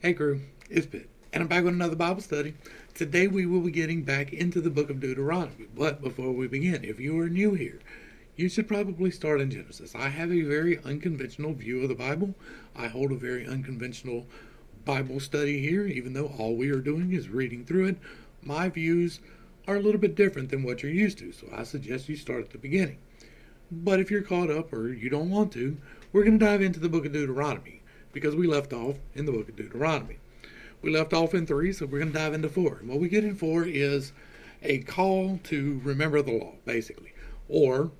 Hey crew, it's Pitt, and I'm back with another Bible study. Today we will be getting back into the book of Deuteronomy, but before we begin, if you are new here, you should probably start in Genesis. I have a very unconventional view of the Bible. I hold a very unconventional Bible study here, even though all we are doing is reading through it. My views are a little bit different than what you're used to, so I suggest you start at the beginning. But if you're caught up or you don't want to, we're going to dive into the book of Deuteronomy because we left off in the book of Deuteronomy. We left off in 3, so we're going to dive into 4. And what we get in 4 is a call to remember the law, basically, or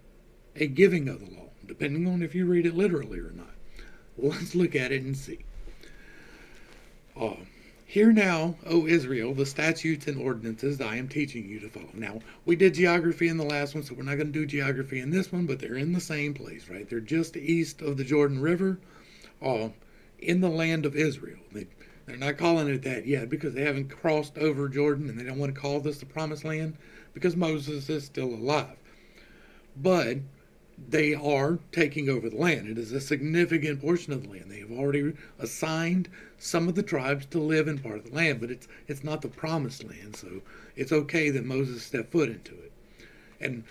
a giving of the law, depending on if you read it literally or not. Let's look at it and see. Hear now, O Israel, the statutes and ordinances I am teaching you to follow. Now, we did geography in the last one, so we're not going to do geography in this one, but they're in the same place, right? They're just east of the Jordan River, in the land of Israel. They're not calling it that yet because they haven't crossed over Jordan and they don't want to call this the promised land because Moses is still alive. But they are taking over the land. It is a significant portion of the land. They have already assigned some of the tribes to live in part of the land, but it's not the promised land, so it's okay that Moses stepped foot into it. And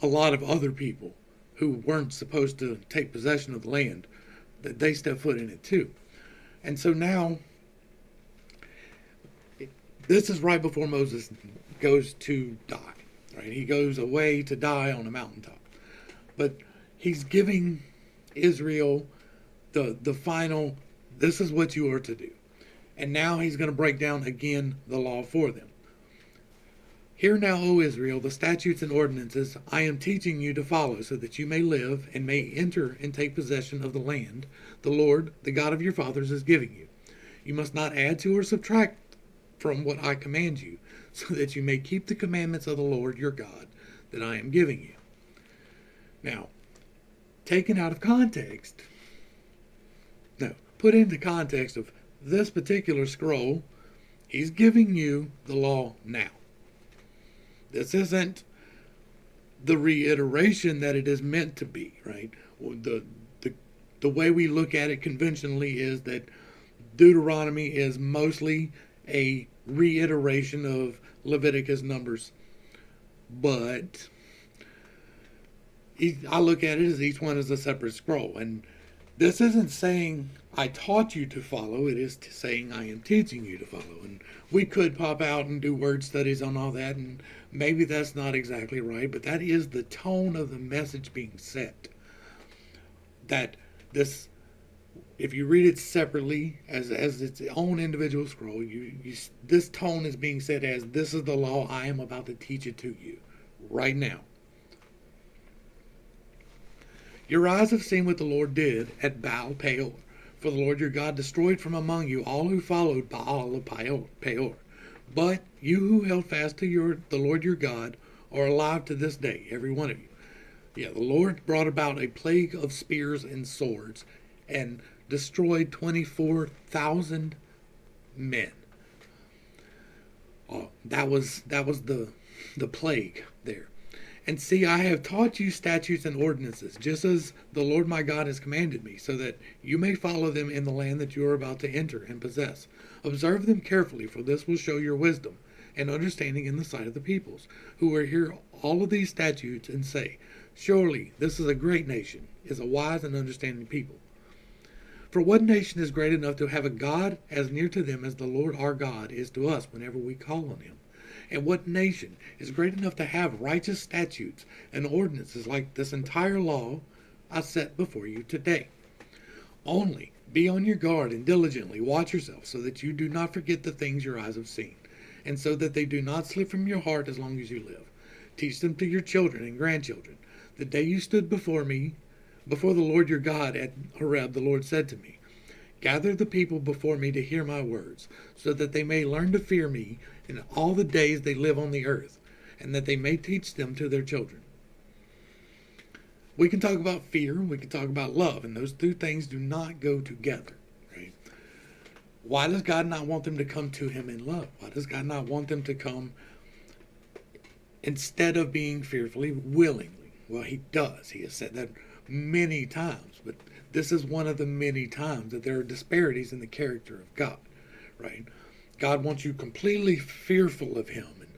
a lot of other people who weren't supposed to take possession of the land, that they step foot in it too. And so now, this is right before Moses goes to die, right? He goes away to die on a mountaintop. But he's giving Israel the final, this is what you are to do. And now he's going to break down again the law for them. Hear now, O Israel, the statutes and ordinances I am teaching you to follow, so that you may live and may enter and take possession of the land the Lord, the God of your fathers, is giving you. You must not add to or subtract from what I command you, so that you may keep the commandments of the Lord your God that I am giving you. Now, taken out of context, put into context of this particular scroll, he's giving you the law now. This isn't the reiteration that it is meant to be, right? The way we look at it conventionally is that Deuteronomy is mostly a reiteration of Leviticus, Numbers, but I look at it as each one is a separate scroll. And this isn't saying I taught you to follow, it is saying I am teaching you to follow. And we could pop out and do word studies on all that, and maybe that's not exactly right, but that is the tone of the message being set. That this, if you read it separately as its own individual scroll, this tone is being said as, this is the law, I am about to teach it to you right now. Your eyes have seen what the Lord did at Baal Peor, for the Lord your God destroyed from among you all who followed Baal of Peor. But you who held fast to the Lord your God are alive to this day, every one of you. Yeah, the Lord brought about a plague of spears and swords and destroyed 24,000 men. That was the plague there. And see, I have taught you statutes and ordinances, just as the Lord my God has commanded me, so that you may follow them in the land that you are about to enter and possess. Observe them carefully, for this will show your wisdom and understanding in the sight of the peoples, who will hear all of these statutes and say, surely this is a great nation, is a wise and understanding people. For what nation is great enough to have a God as near to them as the Lord our God is to us whenever we call on him? And what nation is great enough to have righteous statutes and ordinances like this entire law I set before you today? Only be on your guard and diligently watch yourself, so that you do not forget the things your eyes have seen, and so that they do not slip from your heart as long as you live. Teach them to your children and grandchildren. The day you stood before me, before the Lord your God at Horeb, the Lord said to me, gather the people before me to hear my words, so that they may learn to fear me in all the days they live on the earth, and that they may teach them to their children. We can talk about fear, we can talk about love, and those two things do not go together, right? Why does God not want them to come to him in love? Why does God not want them to come, instead of being fearfully, willingly? Well, he does. He has said that many times, but this is one of the many times that there are disparities in the character of God. right? God wants you completely fearful of him and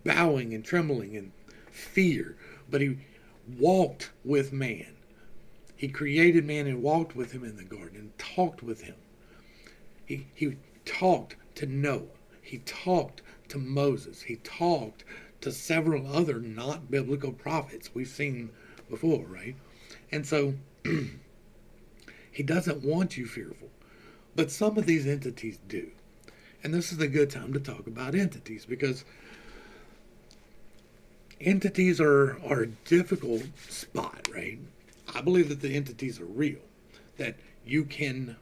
bowing and trembling and fear. But he walked with man. He created man and walked with him in the garden and talked with him. He talked to Noah. He talked to Moses. He talked to several other not biblical prophets we've seen before, right? And so he doesn't want you fearful. But some of these entities do. And this is a good time to talk about entities, because entities are a difficult spot, right? I believe that the entities are real, that you can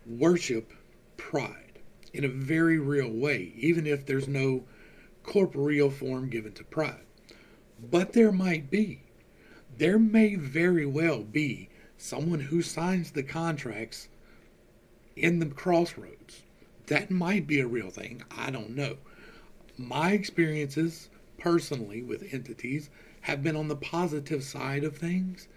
worship pride in a very real way, even if there's no corporeal form given to pride. But there may very well be someone who signs the contracts in the crossroads. That might be a real thing. I don't know. My experiences personally with entities have been on the positive side of things.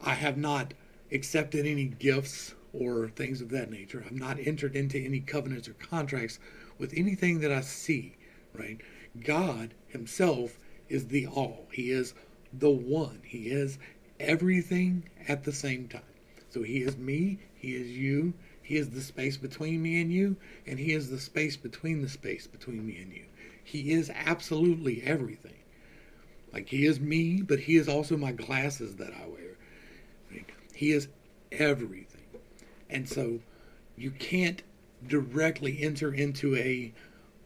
I have not accepted any gifts or things of that nature. I've not entered into any covenants or contracts with anything that I see, right? God himself is the all. He is the one. He is everything at the same time. So he is me, he is you, he is the space between me and you, and he is the space between me and you. He is absolutely everything. Like, he is me, but he is also my glasses that I wear. Right? He is everything. And so you can't directly enter into a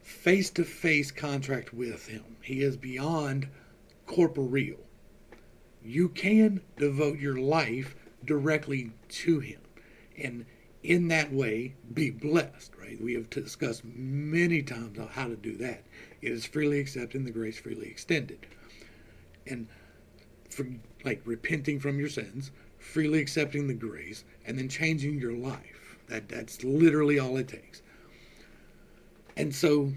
face-to-face contract with him. He is beyond corporeal. You can devote your life directly to him, and in that way be blessed, right? We have discussed many times on how to do that. It is freely accepted and the grace freely extended. And for, like, repenting from your sins, freely accepting the grace, and then changing your life. That's literally all it takes. And so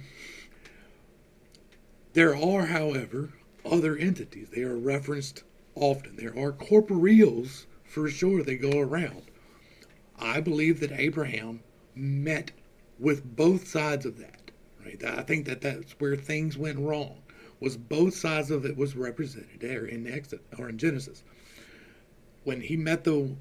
there are, however, other entities. They are referenced often. There are corporeals, for sure, they go around. I believe that Abraham met with both sides of that. Right? I think that that's where things went wrong. Was both sides of it was represented there in Exodus or in Genesis. When he met the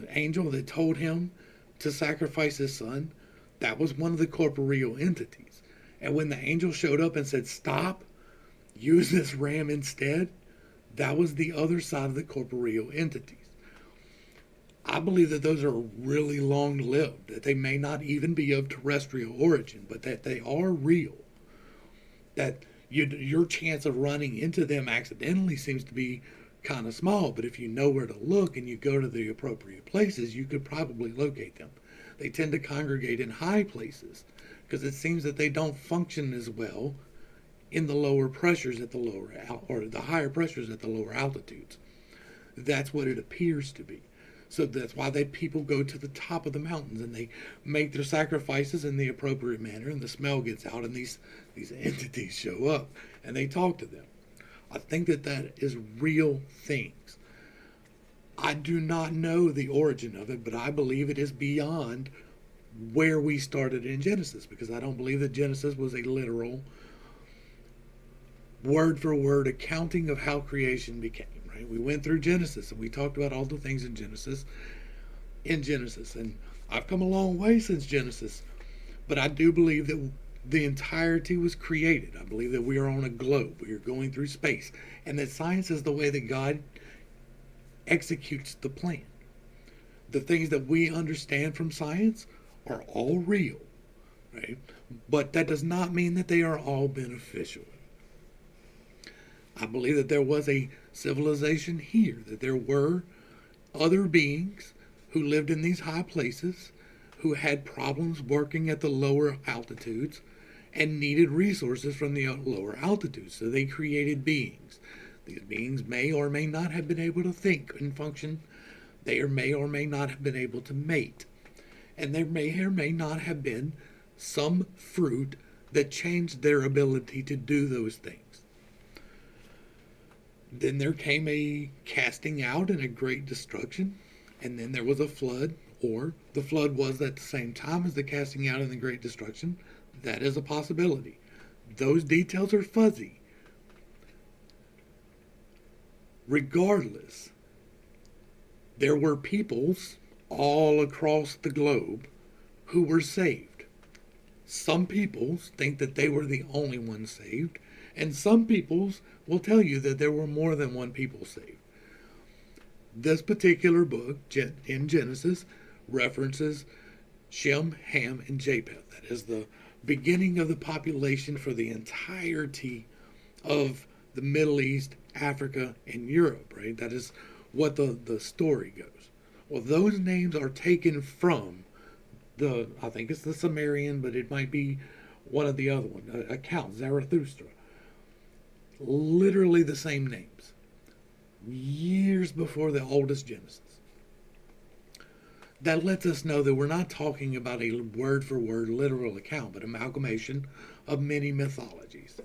angel that told him to sacrifice his son, that was one of the corporeal entities. And when the angel showed up and said, "Stop, use this ram instead," that was the other side of the corporeal entities. I believe that those are really long-lived, that they may not even be of terrestrial origin, but that they are real. That your chance of running into them accidentally seems to be kind of small, but if you know where to look and you go to the appropriate places, you could probably locate them. They tend to congregate in high places because it seems that they don't function as well in the lower pressures at the lower or the higher pressures at the lower altitudes. That's what it appears to be. So that's why people go to the top of the mountains and they make their sacrifices in the appropriate manner, and the smell gets out and these entities show up and they talk to them. I think that is real things. I do not know the origin of it, but I believe it is beyond where we started in Genesis, because I don't believe that Genesis was a literal word for word accounting of how creation became. Right? We went through Genesis and we talked about all the things in Genesis, and I've come a long way since Genesis, but I do believe that the entirety was created. I believe that we are on a globe. We are going through space, and that science is the way that God executes the plan. The things that we understand from science are all real, right? But that does not mean that they are all beneficial. I believe that there was a civilization here, that there were other beings who lived in these high places, who had problems working at the lower altitudes and needed resources from the lower altitudes. So they created beings. These beings may or may not have been able to think and function. They may or may not have been able to mate. And there may or may not have been some fruit that changed their ability to do those things. Then there came a casting out and a great destruction, and then there was a flood, Or the flood was at the same time as the casting out and the great destruction. That is a possibility. Those details are fuzzy. Regardless, there were peoples all across the globe who were saved. Some peoples think that they were the only ones saved, and some peoples will tell you that there were more than one people saved. This particular book in Genesis references Shem, Ham, and Japheth. That is the beginning of the population for the entirety of the Middle East, Africa, and Europe, right? That is what the story goes. Well, those names are taken from I think it's the Sumerian, but it might be one of the other ones, account, Zarathustra. Literally the same names. Years before the oldest Genesis. That lets us know that we're not talking about a word for word literal account, but amalgamation of many mythologies.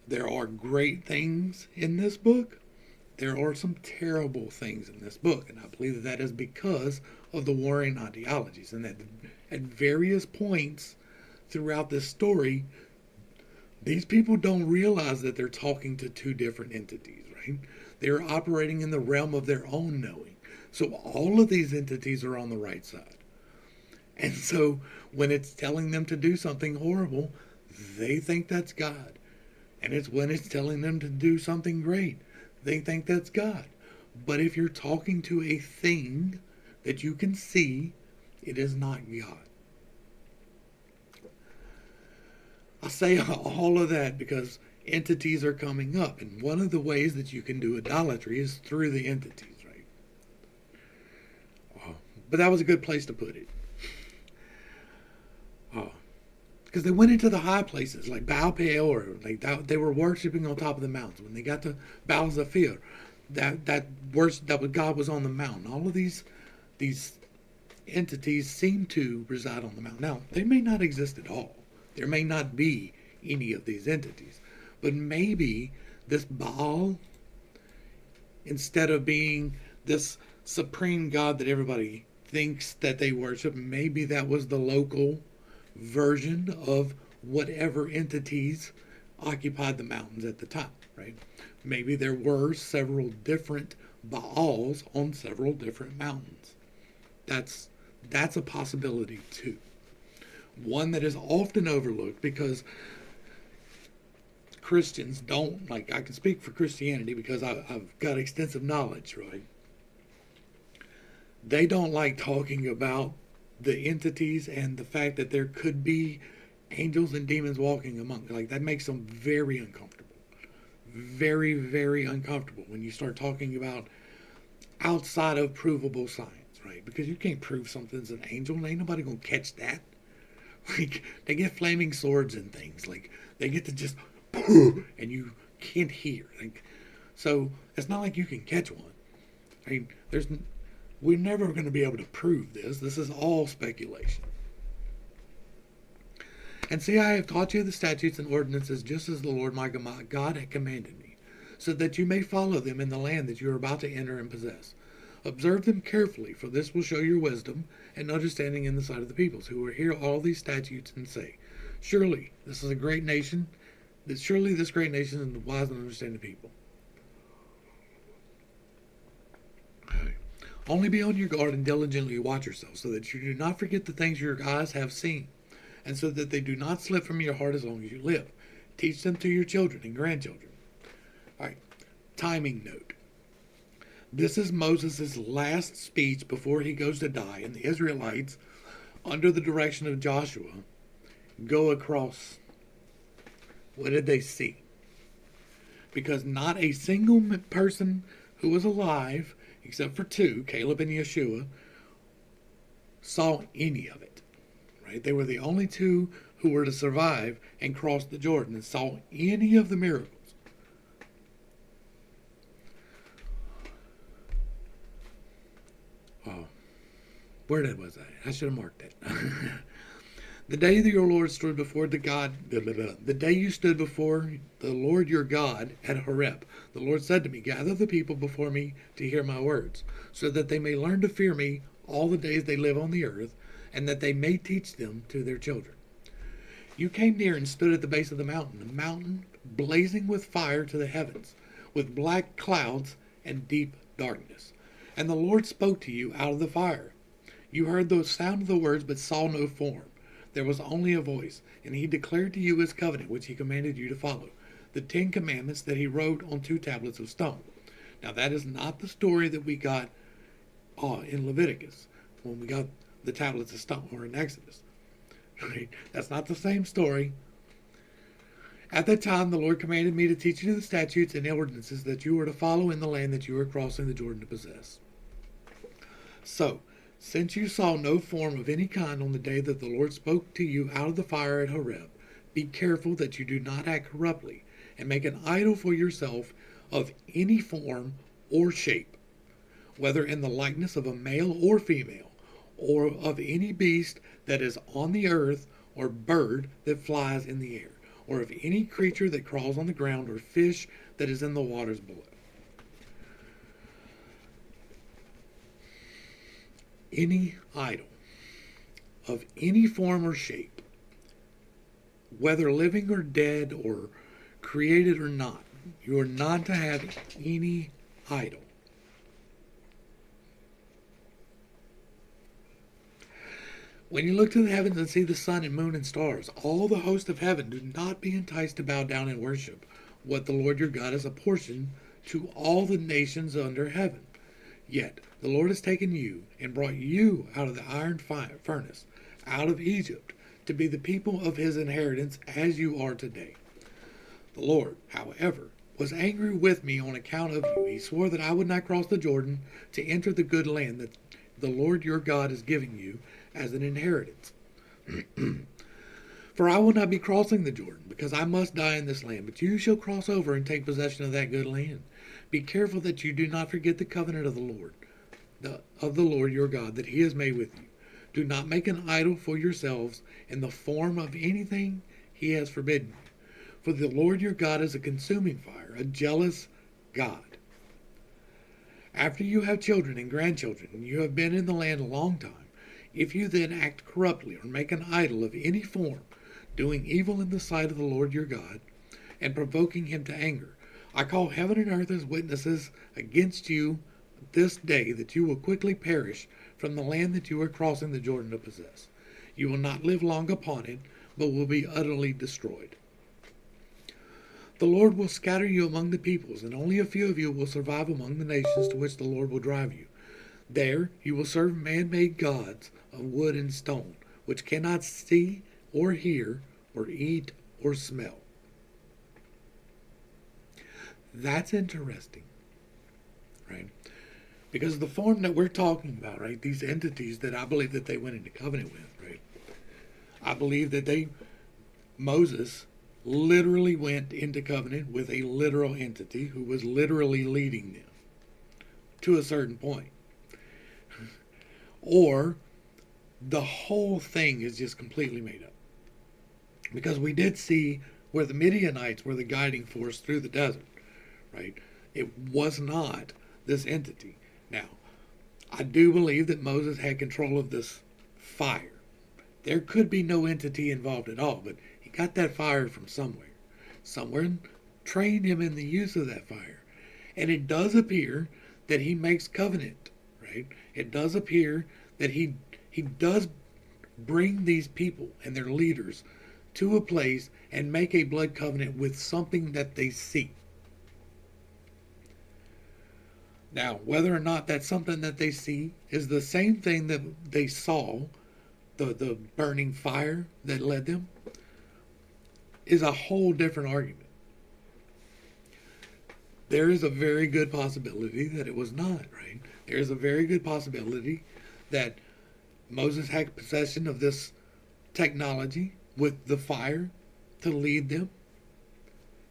There are great things in this book. There are some terrible things in this book, and I believe that is because of the warring ideologies, and that at various points throughout this story, these people don't realize that they're talking to two different entities, right? They're operating in the realm of their own knowing. So all of these entities are on the right side. And so when it's telling them to do something horrible, they think that's God. And it's when it's telling them to do something great, they think that's God. But if you're talking to a thing that you can see, it is not God. I say all of that because entities are coming up. And one of the ways that you can do idolatry is through the entities, right? But that was a good place to put it. Because they went into the high places like Baal Peor, like they were worshiping on top of the mountains. When they got to Baal Zephir, that God was on the mountain. All of these entities seem to reside on the mountain. Now, they may not exist at all. There may not be any of these entities. But maybe this Baal, instead of being this supreme God that everybody thinks that they worship, maybe that was the local version of whatever entities occupied the mountains at the time, right? Maybe there were several different Baals on several different mountains. That's a possibility too. One that is often overlooked because Christians don't, like, I can speak for Christianity because I've got extensive knowledge, right? They don't like talking about the entities and the fact that there could be angels and demons walking among. Like, that makes them very uncomfortable. Very, very uncomfortable when you start talking about outside of provable science, right? Because you can't prove something's an angel and ain't nobody gonna catch that. Like, they get flaming swords and things. Like, they get to just and you can't hear. Like, so it's not like you can catch one. I mean, we're never going to be able to prove this. This is all speculation. And see, I have taught you the statutes and ordinances just as the Lord my God had commanded me, so that you may follow them in the land that you are about to enter and possess. Observe them carefully, for this will show your wisdom and understanding in the sight of the peoples, who will hear all these statutes and say, surely this is a great nation. Surely this great nation is the wise and understanding people. Only be on your guard and diligently watch yourselves, so that you do not forget the things your eyes have seen, and so that they do not slip from your heart as long as you live. Teach them to your children and grandchildren. All right, timing note. This is Moses' last speech before he goes to die, and the Israelites, under the direction of Joshua, go across. What did they see? Because not a single person who was alive, except for two, Caleb and Yeshua, saw any of it. Right? They were the only two who were to survive and cross the Jordan and saw any of the miracles. Oh, where was I? I should have marked that. The day that your Lord stood before the day you stood before the Lord your God at Horeb, the Lord said to me, gather the people before me to hear my words, so that they may learn to fear me all the days they live on the earth, and that they may teach them to their children. You came near and stood at the base of the mountain blazing with fire to the heavens, with black clouds and deep darkness. And the Lord spoke to you out of the fire. You heard the sound of the words, but saw no form. There was only a voice, and he declared to you his covenant, which he commanded you to follow, the 10 Commandments that he wrote on 2 tablets of stone. Now, that is not the story that we got in Leviticus, when we got the tablets of stone, or in Exodus. Right? That's not the same story. At that time, the Lord commanded me to teach you the statutes and ordinances that you are to follow in the land that you are crossing the Jordan to possess. So, since you saw no form of any kind on the day that the Lord spoke to you out of the fire at Horeb, be careful that you do not act corruptly and make an idol for yourself of any form or shape, whether in the likeness of a male or female, or of any beast that is on the earth, or bird that flies in the air, or of any creature that crawls on the ground, or fish that is in the waters below. Any idol of any form or shape, whether living or dead or created or not, you are not to have any idol. When you look to the heavens and see the sun and moon and stars, all the host of heaven, do not be enticed to bow down and worship what the Lord your God has apportioned to all the nations under heaven. Yet the Lord has taken you and brought you out of the iron furnace, out of Egypt, to be the people of his inheritance as you are today. The Lord, however, was angry with me on account of you. He swore that I would not cross the Jordan to enter the good land that the Lord your God is giving you as an inheritance. For I will not be crossing the Jordan, because I must die in this land, but you shall cross over and take possession of that good land. Be careful that you do not forget the covenant of the Lord your God that he has made with you. Do not make an idol for yourselves in the form of anything he has forbidden you. For the Lord your God is a consuming fire, a jealous God. After you have children and grandchildren, and you have been in the land a long time, if you then act corruptly or make an idol of any form, doing evil in the sight of the Lord your God, and provoking him to anger, I call heaven and earth as witnesses against you this day that you will quickly perish from the land that you are crossing the Jordan to possess. You will not live long upon it, but will be utterly destroyed. The Lord will scatter you among the peoples, and only a few of you will survive among the nations to which the Lord will drive you. There you will serve man-made gods of wood and stone, which cannot see or hear or eat or smell. That's interesting, right? Because the form that we're talking about, right, these entities that I believe that they went into covenant with, right? I believe that Moses literally went into covenant with a literal entity who was literally leading them to a certain point. Or the whole thing is just completely made up. Because we did see where the Midianites were the guiding force through the desert, right? It was not this entity. Now, I do believe that Moses had control of this fire. There could be no entity involved at all, but he got that fire from somewhere. Someone trained him in the use of that fire. And it does appear that he makes covenant, right? It does appear that he does bring these people and their leaders to a place and make a blood covenant with something that they see. Now, whether or not that's something that they see is the same thing that they saw, the burning fire that led them, is a whole different argument. There is a very good possibility that it was not, right? There is a very good possibility that Moses had possession of this technology with the fire to lead them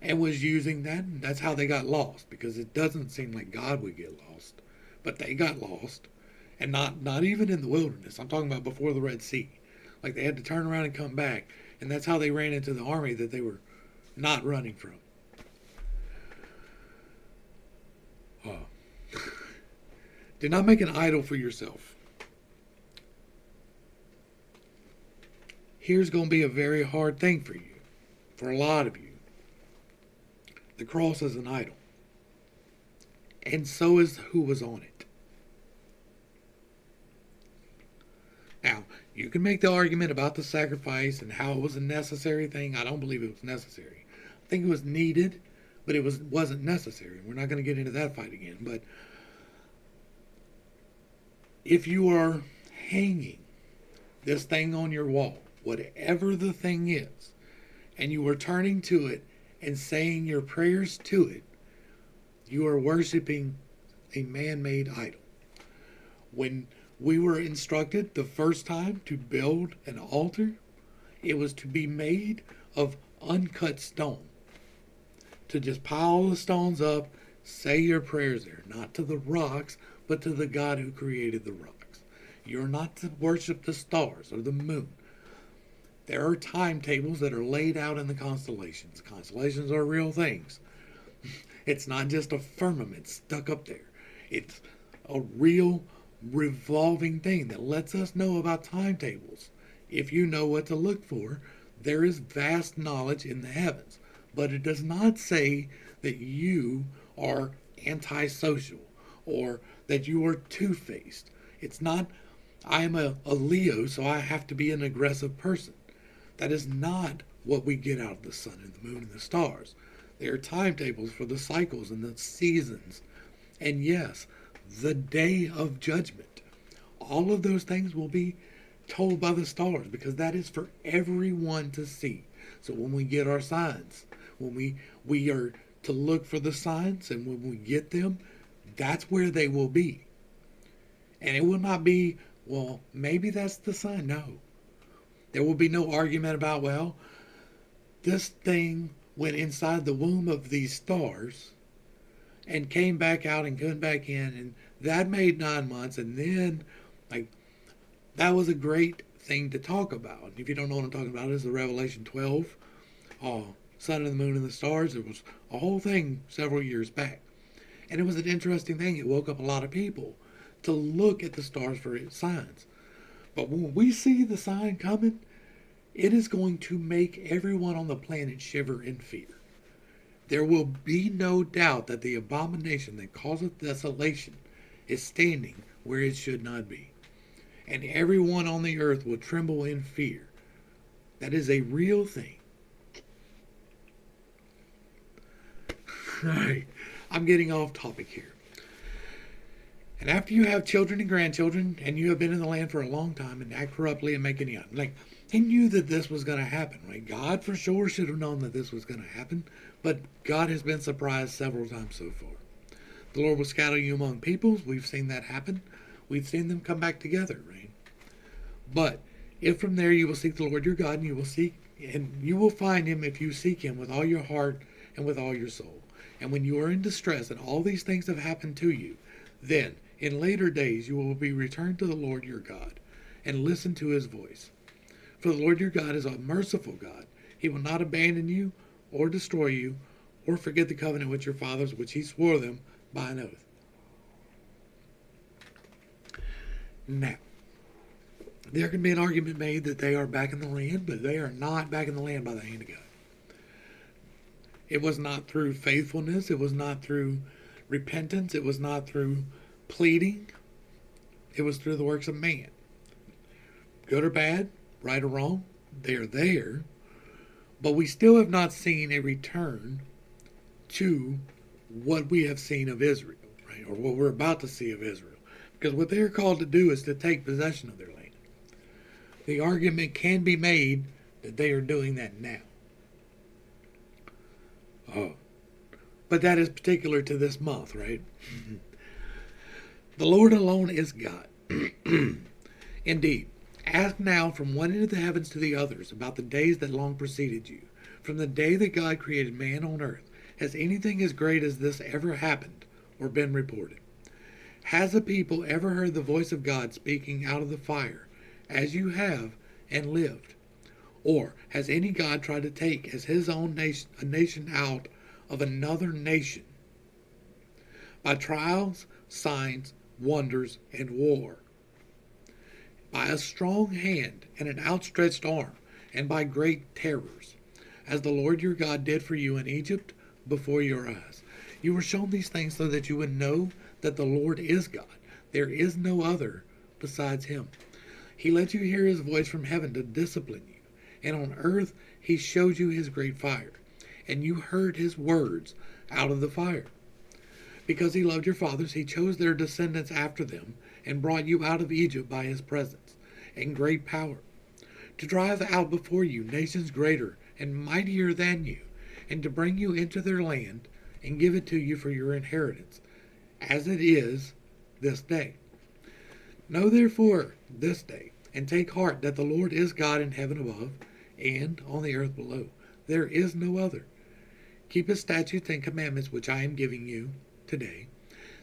and was using that, and that's how they got lost, because it doesn't seem like God would get lost, but they got lost, and not even in the wilderness. I'm talking about before the Red Sea. Like, they had to turn around and come back, and that's how they ran into the army that they were not running from. Do not make an idol for yourself here's going to be a very hard thing for you, for a lot of you. The cross is an idol, and so is who was on it. Now, you can make the argument about the sacrifice and how it was a necessary thing. I don't believe it was necessary. I think it was needed, but it wasn't necessary. We're not going to get into that fight again. But if you are hanging this thing on your wall, whatever the thing is, and you are turning to it and saying your prayers to it, you are worshiping a man-made idol. When we were instructed the first time to build an altar, it was to be made of uncut stone. To just pile the stones up, say your prayers there, not to the rocks, but to the God who created the rocks. You're not to worship the stars or the moon. There are timetables that are laid out in the constellations. Constellations are real things. It's not just a firmament stuck up there. It's a real revolving thing that lets us know about timetables. If you know what to look for, there is vast knowledge in the heavens. But it does not say that you are antisocial or that you are two-faced. It's not, I am a Leo, so I have to be an aggressive person. That is not what we get out of the sun and the moon and the stars. They are timetables for the cycles and the seasons. And yes, the day of judgment. All of those things will be told by the stars because that is for everyone to see. So when we get our signs, when we are to look for the signs, and when we get them, that's where they will be. And it will not be, well, maybe that's the sign. No. There will be no argument about, well, this thing went inside the womb of these stars and came back out and came back in, and that made 9 months, and then, that was a great thing to talk about. If you don't know what I'm talking about, it's the Revelation 12, Sun and the Moon and the Stars. It was a whole thing several years back. And it was an interesting thing. It woke up a lot of people to look at the stars for its signs. But when we see the sign coming, it is going to make everyone on the planet shiver in fear. There will be no doubt that the abomination that causeth desolation is standing where it should not be. And everyone on the earth will tremble in fear. That is a real thing. All right, I'm getting off topic here. And after you have children and grandchildren, and you have been in the land for a long time and act corruptly and make any he knew that this was going to happen, right? God for sure should have known that this was going to happen, but God has been surprised several times so far. The Lord will scatter you among peoples. We've seen that happen. We've seen them come back together, right? But if from there you will seek the Lord your God, and you will find him if you seek him with all your heart and with all your soul. And when you are in distress and all these things have happened to you, then in later days you will be returned to the Lord your God and listen to his voice. For the Lord your God is a merciful God. He will not abandon you or destroy you or forget the covenant with your fathers, which he swore them by an oath. Now, there can be an argument made that they are back in the land, but they are not back in the land by the hand of God. It was not through faithfulness. It was not through repentance. It was not through pleading. It was through the works of man. Good or bad, right or wrong, they're there. But we still have not seen a return to what we have seen of Israel, right? Or what we're about to see of Israel. Because what they're called to do is to take possession of their land. The argument can be made that they are doing that now. But that is particular to this month, right? The Lord alone is God. Indeed, ask now from one end of the heavens to the others about the days that long preceded you. From the day that God created man on earth, has anything as great as this ever happened or been reported? Has a people ever heard the voice of God speaking out of the fire, as you have, and lived? Or has any God tried to take as his own nation a nation out of another nation by trials, signs, wonders, and war, by a strong hand and an outstretched arm, and by great terrors, as the Lord your God did for you in Egypt before your eyes. You were shown these things so that you would know that the Lord is God. There is no other besides him. He let you hear his voice from heaven to discipline you, and on earth he showed you his great fire, and you heard his words out of the fire. Because he loved your fathers, he chose their descendants after them, and brought you out of Egypt by his presence and great power, to drive out before you nations greater and mightier than you, and to bring you into their land and give it to you for your inheritance, as it is this day. Know therefore this day, and take heart that the Lord is God in heaven above and on the earth below. There is no other. Keep his statutes and commandments which I am giving you today,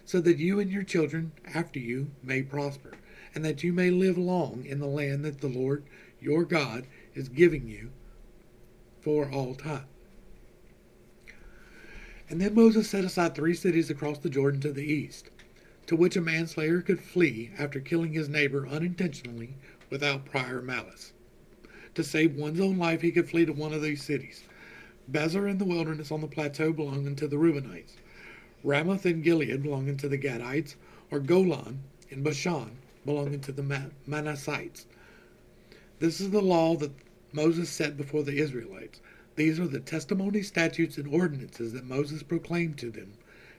so that you and your children after you may prosper, and that you may live long in the land that the Lord your God is giving you for all time. And then Moses set aside 3 cities across the Jordan to the east, to which a manslayer could flee after killing his neighbor unintentionally without prior malice. To save one's own life, he could flee to one of these cities: Bezer in the wilderness on the plateau belonging to the Reubenites, Ramoth in Gilead belonging to the Gadites, or Golan in Bashan belonging to the Manassites. This is the law that Moses set before the Israelites. These are the testimony, statutes, and ordinances that Moses proclaimed to them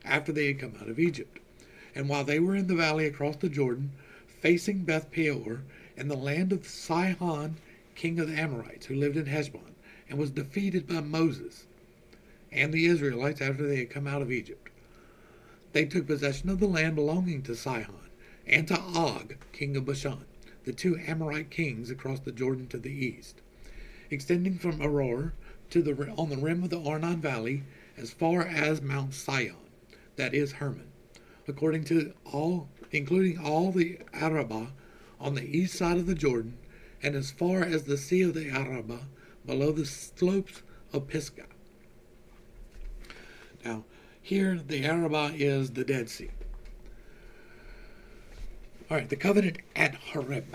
after they had come out of Egypt, and while they were in the valley across the Jordan, facing Beth Peor, in the land of Sihon, king of the Amorites, who lived in Heshbon, and was defeated by Moses and the Israelites after they had come out of Egypt. They took possession of the land belonging to Sihon and to Og, king of Bashan, the 2 Amorite kings across the Jordan to the east, extending from Aror to on the rim of the Arnon Valley as far as Mount Sion, that is Hermon, including all the Arabah on the east side of the Jordan, and as far as the Sea of the Arabah below the slopes of Pisgah. Now, here the Arabah is the Dead Sea. All right, the covenant at Horeb.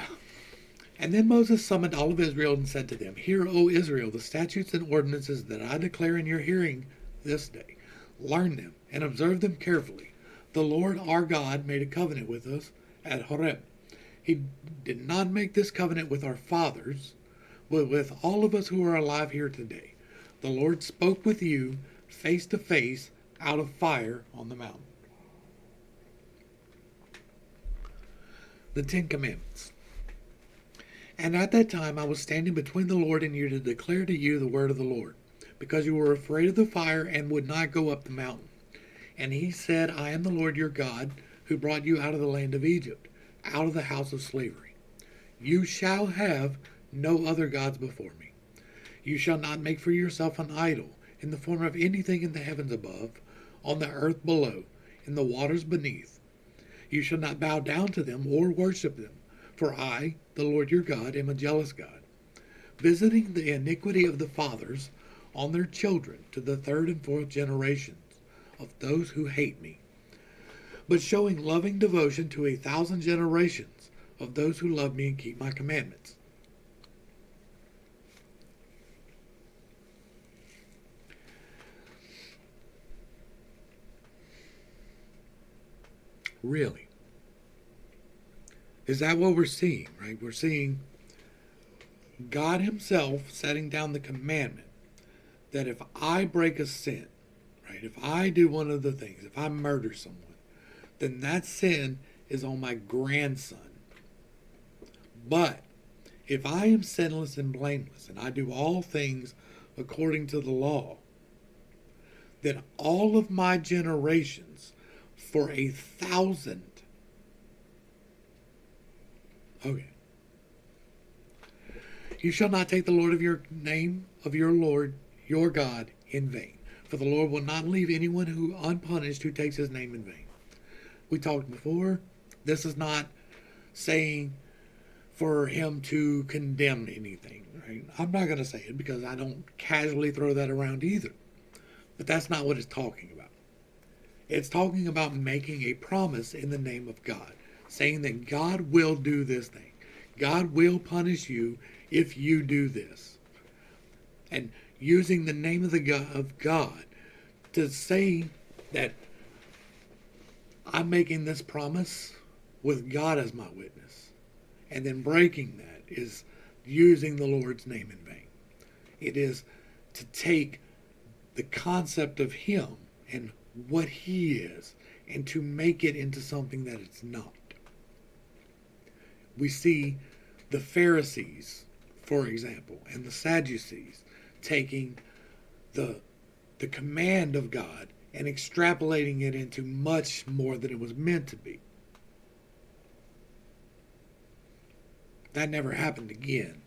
And then Moses summoned all of Israel and said to them, Hear, O Israel, the statutes and ordinances that I declare in your hearing this day. Learn them and observe them carefully. The Lord our God made a covenant with us at Horeb. He did not make this covenant with our fathers, but with all of us who are alive here today. The Lord spoke with you face to face out of fire on the mountain. The 10 Commandments. And at that time I was standing between the Lord and you to declare to you the word of the Lord, because you were afraid of the fire and would not go up the mountain. And he said, I am the Lord your God, who brought you out of the land of Egypt, out of the house of slavery. You shall have no other gods before me. You shall not make for yourself an idol in the form of anything in the heavens above, on the earth below, in the waters beneath. You shall not bow down to them or worship them, for I, the Lord your God, am a jealous God, visiting the iniquity of the fathers on their children to the 3rd and 4th generations of those who hate me, but showing loving devotion to 1,000 generations of those who love me and keep my commandments. Really? Is that what we're seeing, right? We're seeing God himself setting down the commandment that if I break a sin, right, if I do one of the things, if I murder someone, then that sin is on my grandson. But if I am sinless and blameless and I do all things according to the law, then all of my generations for 1,000. Okay. You shall not take the Lord of your name of your Lord your God in vain, for the Lord will not leave anyone who unpunished who takes his name in vain. We talked before. This is not saying for him to condemn anything, right? I'm not going to say it because I don't casually throw that around either. But that's not what it's talking about. It's talking about making a promise in the name of God, saying that God will do this thing. God will punish you if you do this. and using the name of God to say that I'm making this promise with God as my witness, and then breaking that is using the Lord's name in vain. It is to take the concept of Him and what He is and to make it into something that it's not. We see the Pharisees, for example, and the Sadducees taking the command of God and extrapolating it into much more than it was meant to be. That never happened again.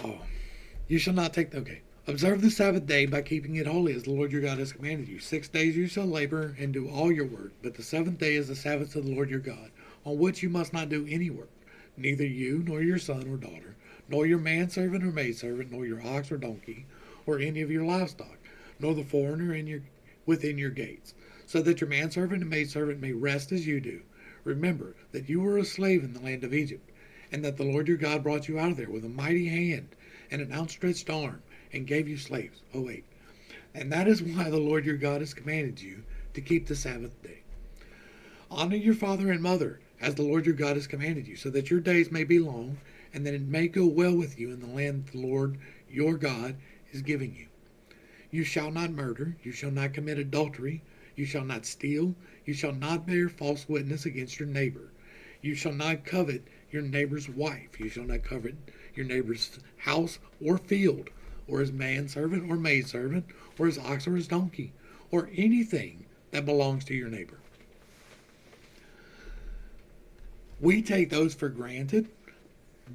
Oh, you shall not take. Okay. Observe the Sabbath day by keeping it holy, as the Lord your God has commanded you. 6 days you shall labor and do all your work, but the seventh day is the Sabbath to the Lord your God, on which you must not do any work, neither you, nor your son or daughter, nor your manservant or maidservant, nor your ox or donkey, or any of your livestock, nor the foreigner within your gates, so that your manservant and maidservant may rest as you do. Remember that you were a slave in the land of Egypt, and that the Lord your God brought you out of there with a mighty hand and an outstretched arm, and gave you slaves. Oh, wait. And that is why the Lord your God has commanded you to keep the Sabbath day. Honor your father and mother, as the Lord your God has commanded you, so that your days may be long, and that it may go well with you in the land the Lord your God is giving you. You shall not murder, you shall not commit adultery, you shall not steal, you shall not bear false witness against your neighbor. You shall not covet your neighbor's wife, you shall not covet your neighbor's house or field, or his manservant or maidservant, or his ox or his donkey, or anything that belongs to your neighbor. We take those for granted.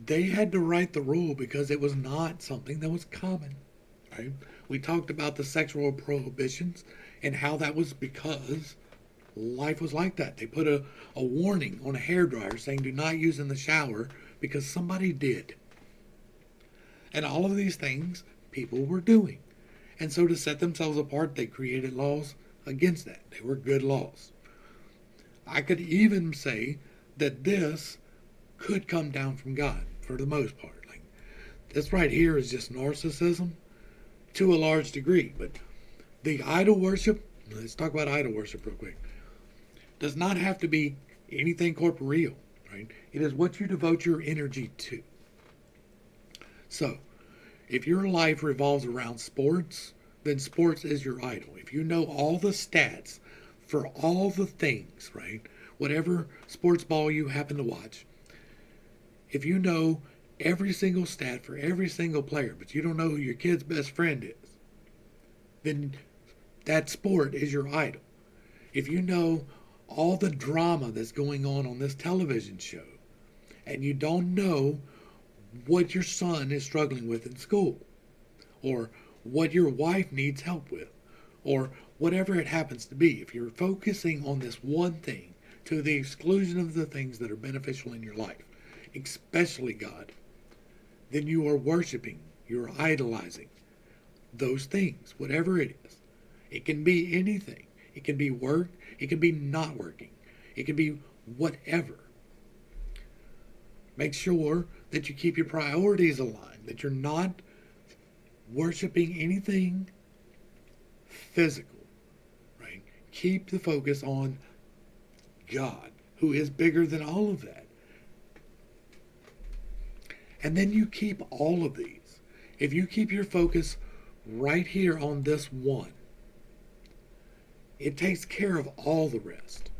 They had to write the rule because it was not something that was common. Right? We talked about the sexual prohibitions and how that was because life was like that. They put a warning on a hairdryer saying do not use in the shower because somebody did. And all of these things people were doing. And so to set themselves apart, they created laws against that. They were good laws. I could even say that this could come down from God for the most part. Like this right here is just narcissism to a large degree. But the idol worship, let's talk about idol worship real quick, does not have to be anything corporeal, right? It is what you devote your energy to. So, if your life revolves around sports, then sports is your idol. If you know all the stats for all the things, right? Whatever sports ball you happen to watch, if you know every single stat for every single player, but you don't know who your kid's best friend is, then that sport is your idol. If you know all the drama that's going on this television show, and you don't know what your son is struggling with in school, or what your wife needs help with, or whatever it happens to be, if you're focusing on this one thing to the exclusion of the things that are beneficial in your life, especially God, then you are worshiping, you're idolizing those things, whatever it is. It can be anything. It can be work. It can be not working. It can be whatever. Make sure that you keep your priorities aligned, that you're not worshiping anything physical, right? Keep the focus on God, who is bigger than all of that. And then you keep all of these. If you keep your focus right here on this one, it takes care of all the rest.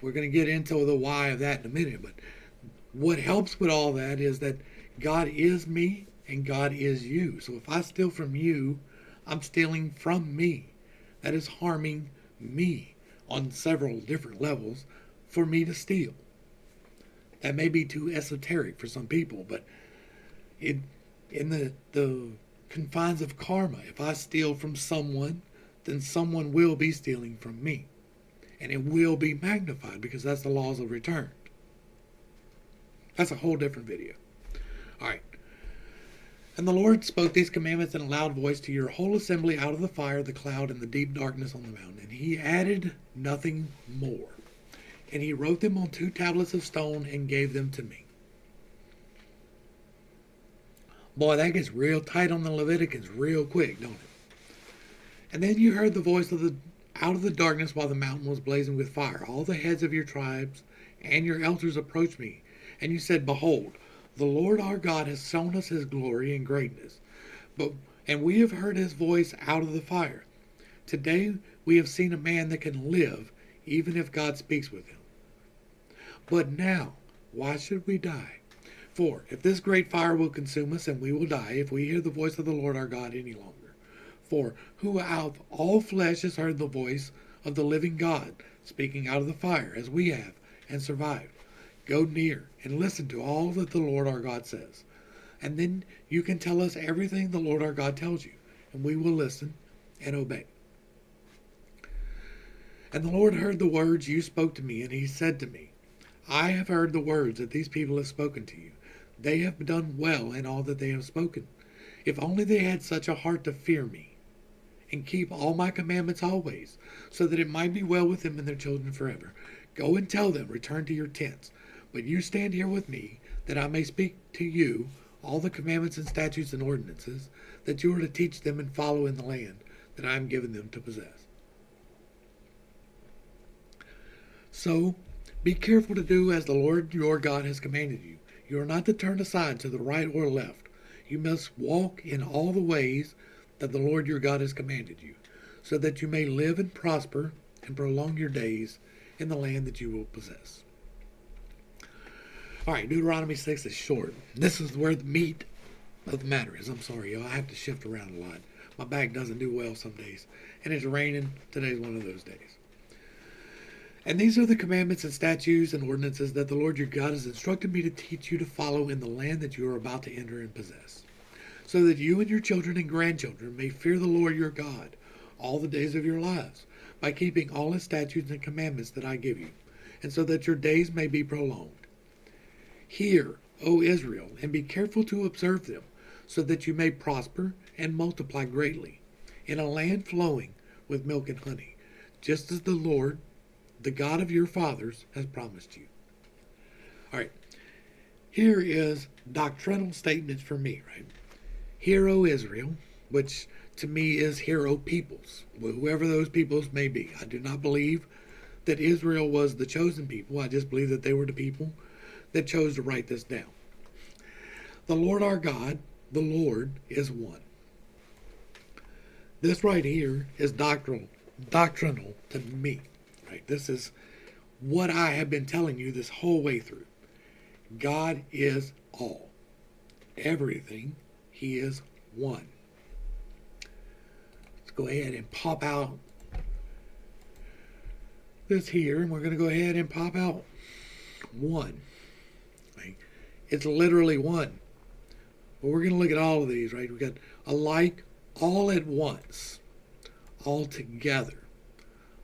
We're going to get into the why of that in a minute, but what helps with all that is that God is me and God is you. So if I steal from you, I'm stealing from me. That is harming me on several different levels for me to steal. That may be too esoteric for some people, but in the confines of karma, if I steal from someone, then someone will be stealing from me. And it will be magnified because that's the laws of return. That's a whole different video. All right. And the Lord spoke these commandments in a loud voice to your whole assembly out of the fire, the cloud, and the deep darkness on the mountain. And he added nothing more. And he wrote them on 2 tablets of stone and gave them to me. Boy, that gets real tight on the Leviticans real quick, don't it? And then you heard the voice out of the darkness while the mountain was blazing with fire. All the heads of your tribes and your elders approached me, and you said, Behold, the Lord our God has shown us his glory and greatness, and we have heard his voice out of the fire. Today we have seen a man that can live, even if God speaks with him. But now, why should we die? For if this great fire will consume us, and we will die if we hear the voice of the Lord our God any longer. For who out of all flesh has heard the voice of the living God speaking out of the fire, as we have, and survived? Go near and listen to all that the Lord our God says. And then you can tell us everything the Lord our God tells you, and we will listen and obey. And the Lord heard the words you spoke to me, and he said to me, I have heard the words that these people have spoken to you. They have done well in all that they have spoken. If only they had such a heart to fear me, and keep all my commandments always, so that it might be well with them and their children forever. Go and tell them, return to your tents. But you stand here with me, that I may speak to you all the commandments and statutes and ordinances, that you are to teach them and follow in the land that I am giving them to possess. So, be careful to do as the Lord your God has commanded you. You are not to turn aside to the right or left. You must walk in all the ways that the Lord your God has commanded you, so that you may live and prosper and prolong your days in the land that you will possess. All right, Deuteronomy 6 is short. This is where the meat of the matter is. I'm sorry, y'all. I have to shift around a lot. My back doesn't do well some days, and it's raining. Today's one of those days. And these are the commandments and statutes and ordinances that the Lord your God has instructed me to teach you to follow in the land that you are about to enter and possess, so that you and your children and grandchildren may fear the Lord your God all the days of your lives, by keeping all his statutes and commandments that I give you, and so that your days may be prolonged. Hear, O Israel, and be careful to observe them, so that you may prosper and multiply greatly, in a land flowing with milk and honey, just as the Lord, the God of your fathers, has promised you. All right, here is doctrinal statements for me, right? Hear, O Israel, which to me is hear, O peoples, whoever those peoples may be. I do not believe that Israel was the chosen people. I just believe that they were the people that chose to write this down. The Lord our God, the Lord, is one. This right here is doctrinal to me. Right? This is what I have been telling you this whole way through. God is all. Everything. He is one. Let's go ahead and pop out this here, and we're going to go ahead and pop out one. Right? It's literally one. But we're going to look at all of these, right? We've got alike, all at once, all together,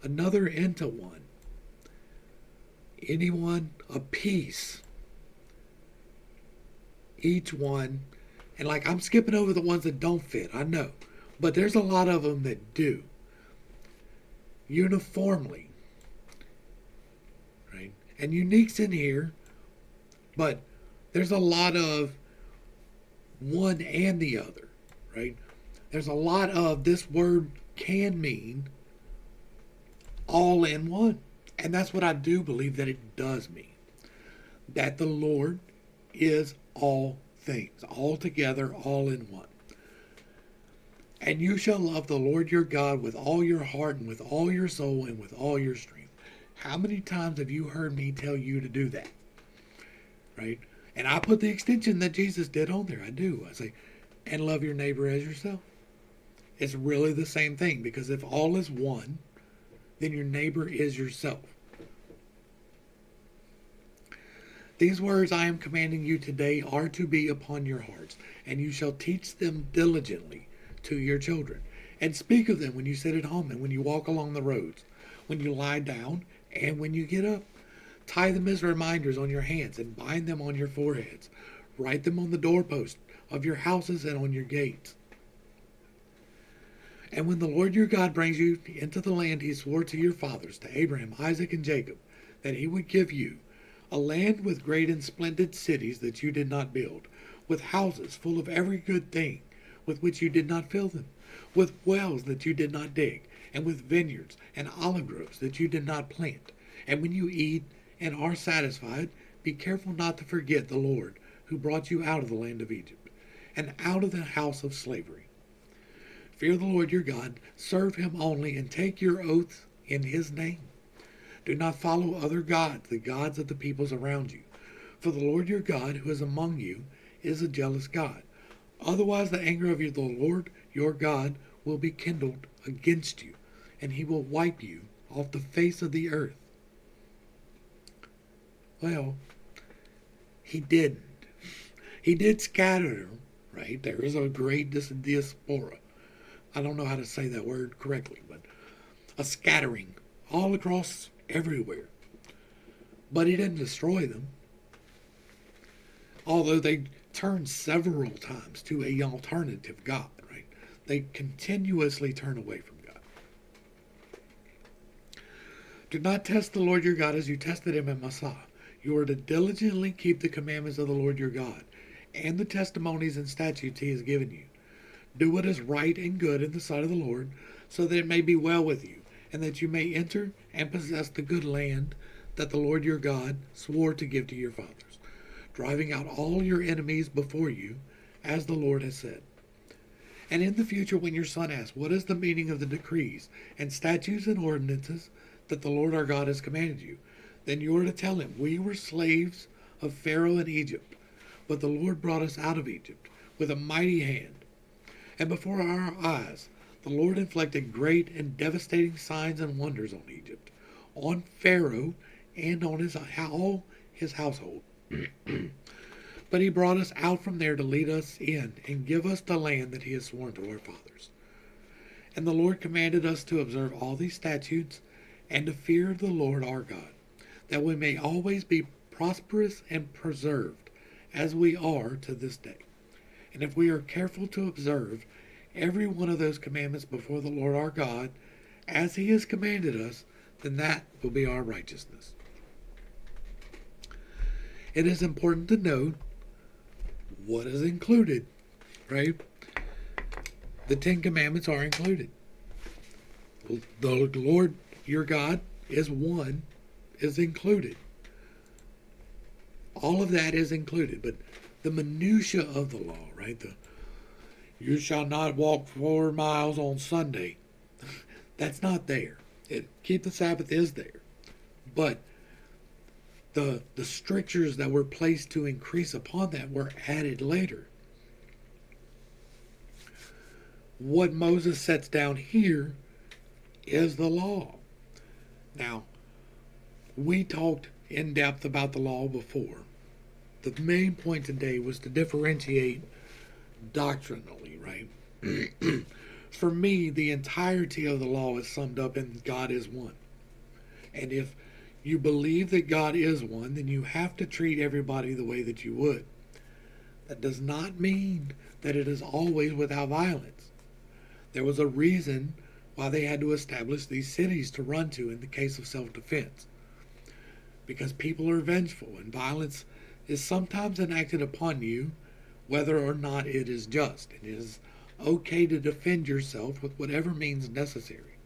another into one, anyone a piece, each one. And like, I'm skipping over the ones that don't fit, I know, but there's a lot of them that do. Uniformly, right? And unique's in here, but there's a lot of one and the other, right? There's a lot of this word can mean all in one. And that's what I do believe that it does mean. That the Lord is all things, all together, all in one. And you shall love the Lord your God with all your heart and with all your soul and with all your strength. How many times have you heard me tell you to do that? Right? And I put the extension that Jesus did on there. I do. I say, and love your neighbor as yourself. It's really the same thing, because if all is one, then your neighbor is yourself. These words I am commanding you today are to be upon your hearts, and you shall teach them diligently to your children, and speak of them when you sit at home and when you walk along the roads, when you lie down and when you get up. Tie them as reminders on your hands and bind them on your foreheads. Write them on the doorposts of your houses and on your gates. And when the Lord your God brings you into the land he swore to your fathers, to Abraham, Isaac, and Jacob, that he would give you, a land with great and splendid cities that you did not build, with houses full of every good thing with which you did not fill them, with wells that you did not dig, and with vineyards and olive groves that you did not plant. And when you eat and are satisfied, be careful not to forget the Lord who brought you out of the land of Egypt, and out of the house of slavery. Fear the Lord your God, serve him only, and take your oaths in his name. Do not follow other gods, the gods of the peoples around you. For the Lord your God, who is among you, is a jealous God. Otherwise the anger of the Lord your God will be kindled against you, and he will wipe you off the face of the earth. Well, he didn't. He did scatter them, right? There is a great diaspora. I don't know how to say that word correctly, but a scattering all across everywhere. But he didn't destroy them. Although they turned several times to an alternative God, right? They continuously turn away from God. Do not test the Lord your God as you tested him at Massah. You are to diligently keep the commandments of the Lord your God, and the testimonies and statutes he has given you. Do what is right and good in the sight of the Lord, so that it may be well with you, and that you may enter and possess the good land that the Lord your God swore to give to your fathers, driving out all your enemies before you, as the Lord has said. And in the future, when your son asks, what is the meaning of the decrees and statutes and ordinances that the Lord our God has commanded you, then you are to tell him, we were slaves of Pharaoh in Egypt, but the Lord brought us out of Egypt with a mighty hand. And before our eyes, the Lord inflicted great and devastating signs and wonders on Egypt, on Pharaoh, and on all his household. But he brought us out from there to lead us in and give us the land that he has sworn to our fathers. And the Lord commanded us to observe all these statutes and to fear the Lord our God, that we may always be prosperous and preserved, as we are to this day. And if we are careful to observe every one of those commandments before the Lord our God, as he has commanded us, then that will be our righteousness. It is important to note what is included, right? The 10 Commandments are included. The Lord your God is included. All of that is included, but the minutia of the law, right? You shall not walk 4 miles on Sunday. That's not there. Keep the Sabbath is there. But the strictures that were placed to increase upon that were added later. What Moses sets down here is the law. Now, we talked in depth about the law before. The main point today was to differentiate doctrinally, right? For me, the entirety of the law is summed up in God is one. And if you believe that God is one, then you have to treat everybody the way that you would. That does not mean that it is always without violence. There was a reason why they had to establish these cities to run to in the case of self-defense. Because people are vengeful, and violence is sometimes enacted upon you, whether or not it is just. It is okay to defend yourself with whatever means necessary.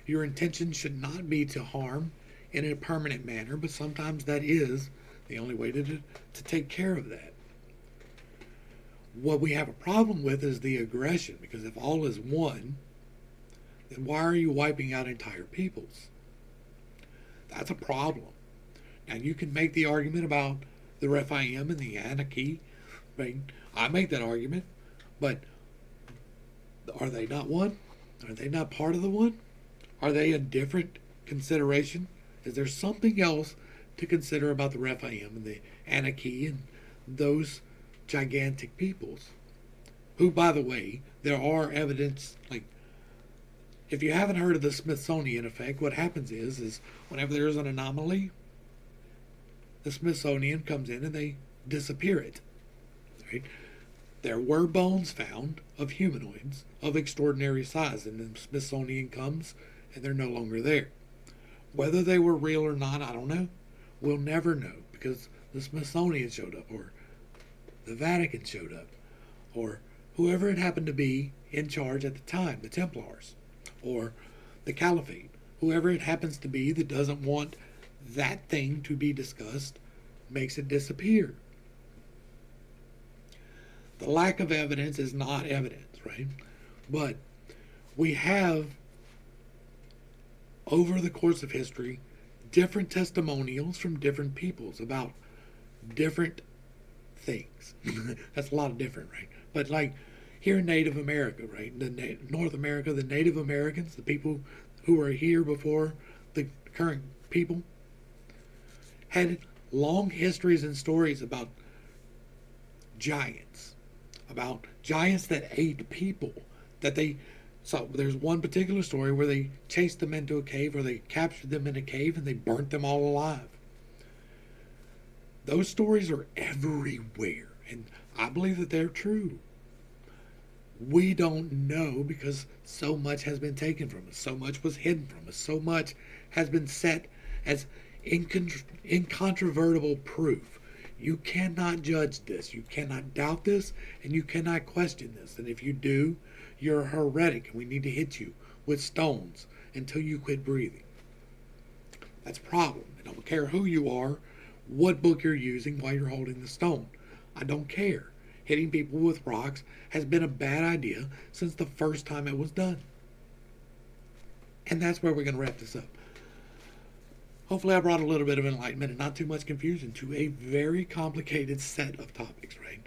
Your intention should not be to harm in a permanent manner, but sometimes that is the only way to take care of that. What we have a problem with is the aggression, because if all is one, then why are you wiping out entire peoples? That's a problem. Now, you can make the argument about the Rephaim and the Anakim, right? I make that argument, but are they not one? Are they not part of the one? Are they a different consideration? Is there something else to consider about the Rephaim and the Anakim and those gigantic peoples? Who, by the way, there are evidence, like, if you haven't heard of the Smithsonian effect, what happens is whenever there's an anomaly, the Smithsonian comes in and they disappear it. Right? There were bones found of humanoids of extraordinary size, and the Smithsonian comes and they're no longer there. Whether they were real or not, I don't know. We'll never know because the Smithsonian showed up, or the Vatican showed up, or whoever it happened to be in charge at the time, the Templars, or the Caliphate, whoever it happens to be that doesn't want that thing to be discussed, makes it disappear. The lack of evidence is not evidence, right? But we have, over the course of history, different testimonials from different peoples about different things. That's a lot of different, right? But like here in Native America, right? North America, the Native Americans, the people who were here before the current people, had long histories and stories about giants, that ate people, that they. So there's one particular story where they chased them into a cave, or they captured them in a cave and they burnt them all alive. Those stories are everywhere, and I believe that they're true. We don't know because so much has been taken from us, so much was hidden from us, so much has been set as incontrovertible proof. You cannot judge this, you cannot doubt this, and you cannot question this. And if you do, you're a heretic, and we need to hit you with stones until you quit breathing. That's a problem. I don't care who you are, what book you're using while you're holding the stone. I don't care. Hitting people with rocks has been a bad idea since the first time it was done. And that's where we're going to wrap this up. Hopefully I brought a little bit of enlightenment and not too much confusion to a very complicated set of topics, right?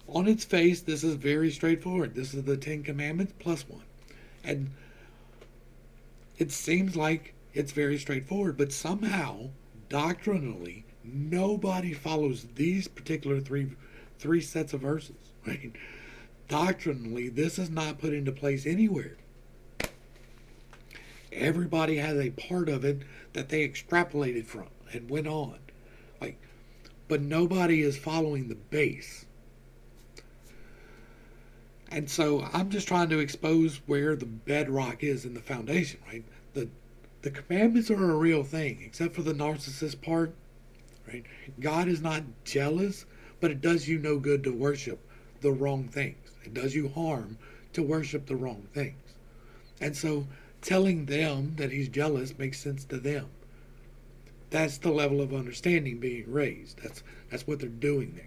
On its face, this is very straightforward. This is the Ten Commandments plus one. And it seems like it's very straightforward, but somehow, doctrinally, nobody follows these particular three sets of verses, right? Doctrinally, this is not put into place anywhere. Everybody has a part of it that they extrapolated from and went on. But nobody is following the base. And so I'm just trying to expose where the bedrock is in the foundation, right? The commandments are a real thing, except for the narcissist part, right? God is not jealous, but it does you no good to worship the wrong things. It does you harm to worship the wrong things. And so telling them that he's jealous makes sense to them. That's the level of understanding being raised. That's what they're doing there.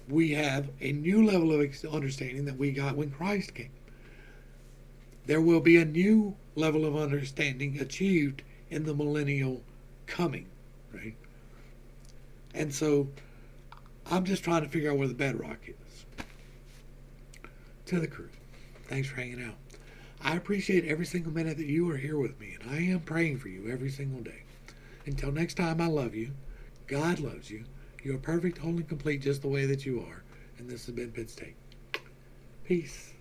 We have a new level of understanding that we got when Christ came. There will be a new level of understanding achieved in the millennial coming, right? And so I'm just trying to figure out where the bedrock is. To the crew, thanks for hanging out. I appreciate every single minute that you are here with me, and I am praying for you every single day. Until next time, I love you. God loves you. You are perfect, whole, and complete just the way that you are. And this has been Pit's Take. Peace.